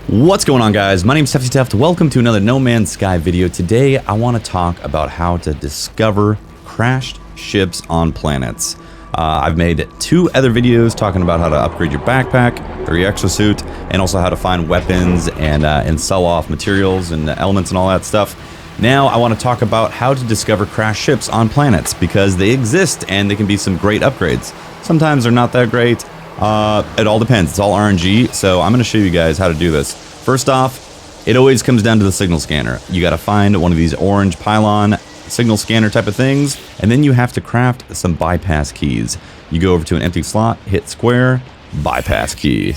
What's going on, guys? My name is teftyteft. Welcome to another No Man's Sky video. Today I want to talk about how to discover crashed ships on planets. I've made 2 other videos talking about how to upgrade your backpack or your exosuit, and also how to find weapons and sell off materials and elements and all that stuff. Now I want to talk about how to discover crashed ships on planets, because they exist and they can be some great upgrades. Sometimes they're not that great. It all depends. It's all RNG, so I'm going to show you guys how to do this. First off, it always comes down to the signal scanner. You got to find one of these orange pylon signal scanner type of things, and then you have to craft some bypass keys. You go over to an empty slot, hit square, bypass key.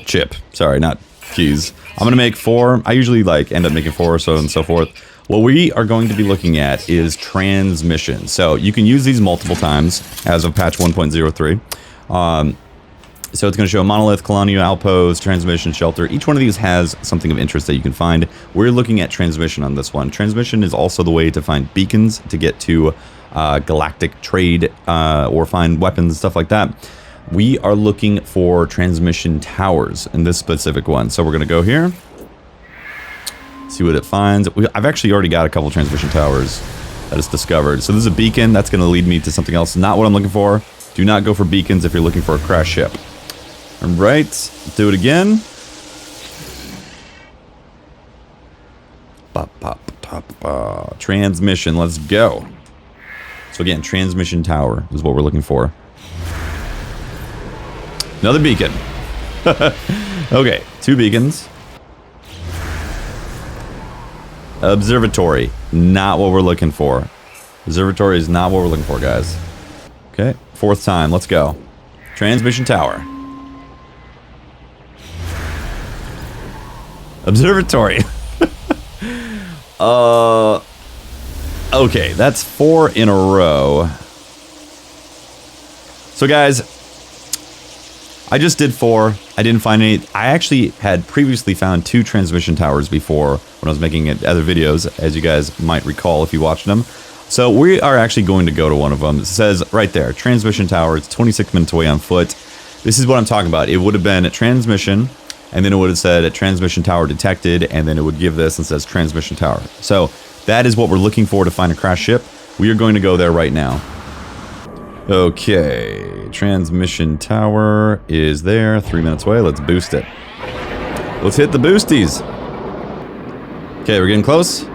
Chip. Sorry, not keys. I'm going to make 4. I usually end up making 4 or so and so forth. What we are going to be looking at is transmission. So you can use these multiple times as of patch 1.03. So it's going to show monolith, colonial, outpost, transmission, shelter. Each one of these has something of interest that you can find. We're looking at transmission on this one. Transmission is also the way to find beacons to get to galactic trade or find weapons and stuff like that. We are looking for transmission towers in this specific one. So we're going to go here, see what it finds. I've actually already got a couple transmission towers that it's discovered. So this is a beacon. That's going to lead me to something else. Not what I'm looking for. Do not go for beacons if you're looking for a crash ship. All right, do it again. Transmission, let's go. So again, transmission tower is what we're looking for. Another beacon. Okay, 2 beacons. Observatory, not what we're looking for. Observatory is not what we're looking for, guys. Okay, 4th time, let's go. Transmission tower. Observatory. Okay, that's 4 in a row. So guys, I just did 4. I didn't find any. I actually had previously found 2 transmission towers before when I was making other videos, as you guys might recall if you watched them. So we are actually going to go to one of them. It says right there, transmission tower. It's 26 minutes away on foot. This is what I'm talking about. It would have been a transmission, and then it would have said a transmission tower detected, and then it would give this and says transmission tower. So that is what we're looking for to find a crash ship. We are going to go there right now. Okay, transmission tower is there, 3 minutes away. Let's boost it. Let's hit the boosties. Okay, we're getting close.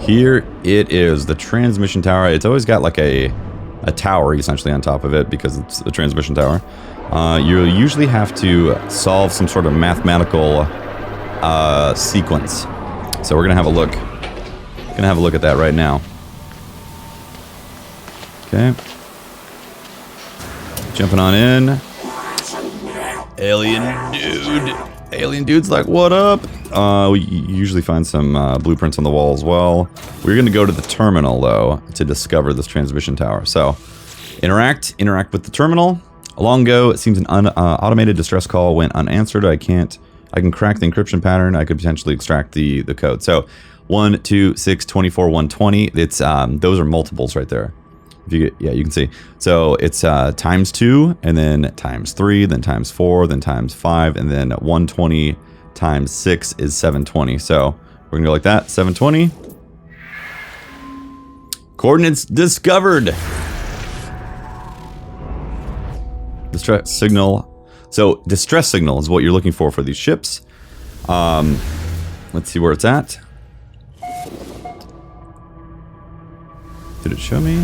Here it is, the transmission tower. It's always got like a tower essentially on top of it because it's a transmission tower. You usually have to solve some sort of mathematical sequence. So we're gonna have a look. Gonna have a look at that right now. Okay. Jumping on in. Alien dude. Alien dude's like, what up? We usually find some blueprints on the wall as well. We're gonna go to the terminal though to discover this transmission tower. So interact with the terminal. Long ago, it seems an automated distress call went unanswered. I can crack the encryption pattern. I could potentially extract the code. So 1, 2, 6, 24, 120. It's those are multiples right there. If you get, you can see. So it's times 2, and then times 3, then times 4, then times 5, and then 120 times 6 is 720. So we're gonna go like that. 720. Coordinates discovered. Distress signal. So distress signal is what you're looking for these ships. Let's see where it's at. Did it show me?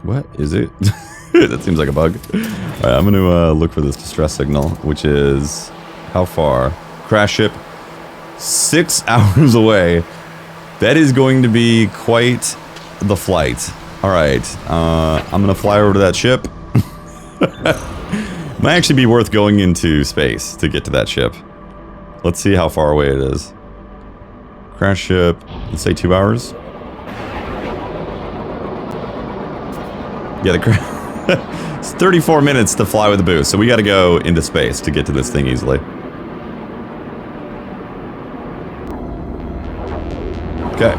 What is it? That seems like a bug. All right, I'm going to look for this distress signal, which is how far? Crash ship 6 hours away. That is going to be quite the flight. All right, I'm gonna fly over to that ship. Might actually be worth going into space to get to that ship. Let's see how far away it is. Crash ship, let's say 2 hours. Yeah, it's 34 minutes to fly with a boost, so we gotta go into space to get to this thing easily. Okay.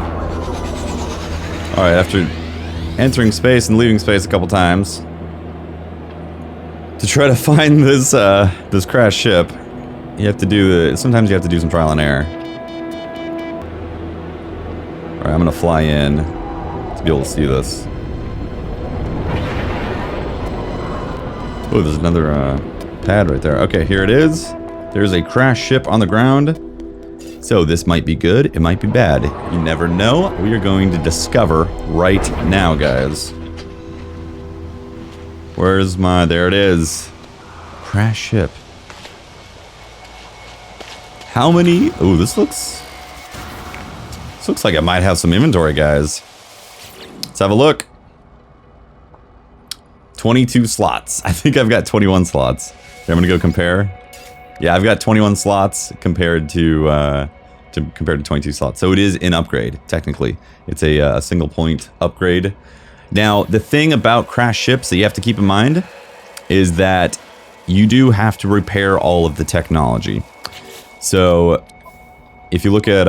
All right, after entering space and leaving space a couple times to try to find this this crashed ship. You have to do sometimes you have to do some trial and error. All right, I'm gonna fly in to be able to see this. Oh, there's another pad right there. Okay, here it is. There's a crashed ship on the ground. So this might be good, it might be bad. You never know. We are going to discover right now, guys. Where's my... There it is. Crashed ship. How many... Oh, this looks like it might have some inventory, guys. Let's have a look. 22 slots. I think I've got 21 slots. Okay, I'm gonna go compare. Yeah, I've got 21 slots compared to 22 slots. So it is an upgrade, technically. It's a single point upgrade. Now, the thing about crashed ships that you have to keep in mind is that you do have to repair all of the technology. So if you look at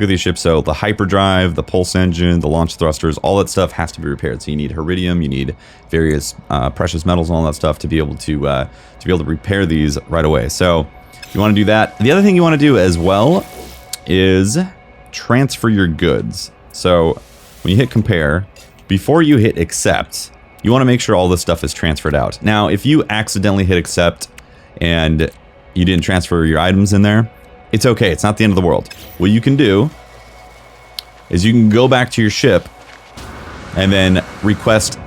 these ships, so the hyperdrive, the pulse engine, the launch thrusters, all that stuff has to be repaired. So you need iridium, you need various precious metals and all that stuff to be able to repair these right away. So you want to do that. The other thing you want to do as well is transfer your goods. So when you hit compare, before you hit accept, you want to make sure all this stuff is transferred out. Now, if you accidentally hit accept and you didn't transfer your items in there, it's okay. It's not the end of the world. What you can do is you can go back to your ship and then request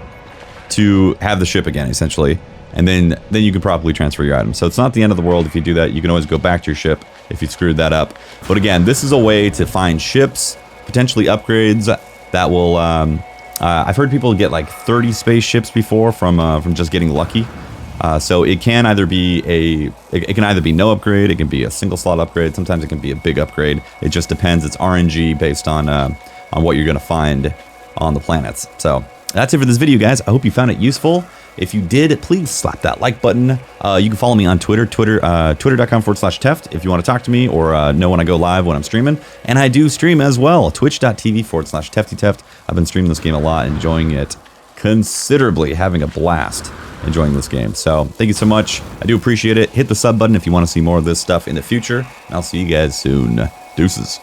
to have the ship again, essentially. And then you can properly transfer your items. So it's not the end of the world if you do that. You can always go back to your ship if you screwed that up. But again, this is a way to find ships, potentially upgrades that will... I've heard people get like 30 spaceships before from just getting lucky. So it can either be it can either be no upgrade, it can be a single slot upgrade, sometimes it can be a big upgrade. It just depends. It's RNG based on what you're gonna find on the planets. So that's it for this video, guys. I hope you found it useful. If you did, please slap that like button. You can follow me on Twitter, twitter.com/teft if you want to talk to me or know when I go live when I'm streaming. And I do stream as well, twitch.tv/teftyteft. I've been streaming this game a lot, enjoying it considerably, having a blast enjoying this game. So thank you so much. I do appreciate it. Hit the sub button if you want to see more of this stuff in the future. And I'll see you guys soon. Deuces.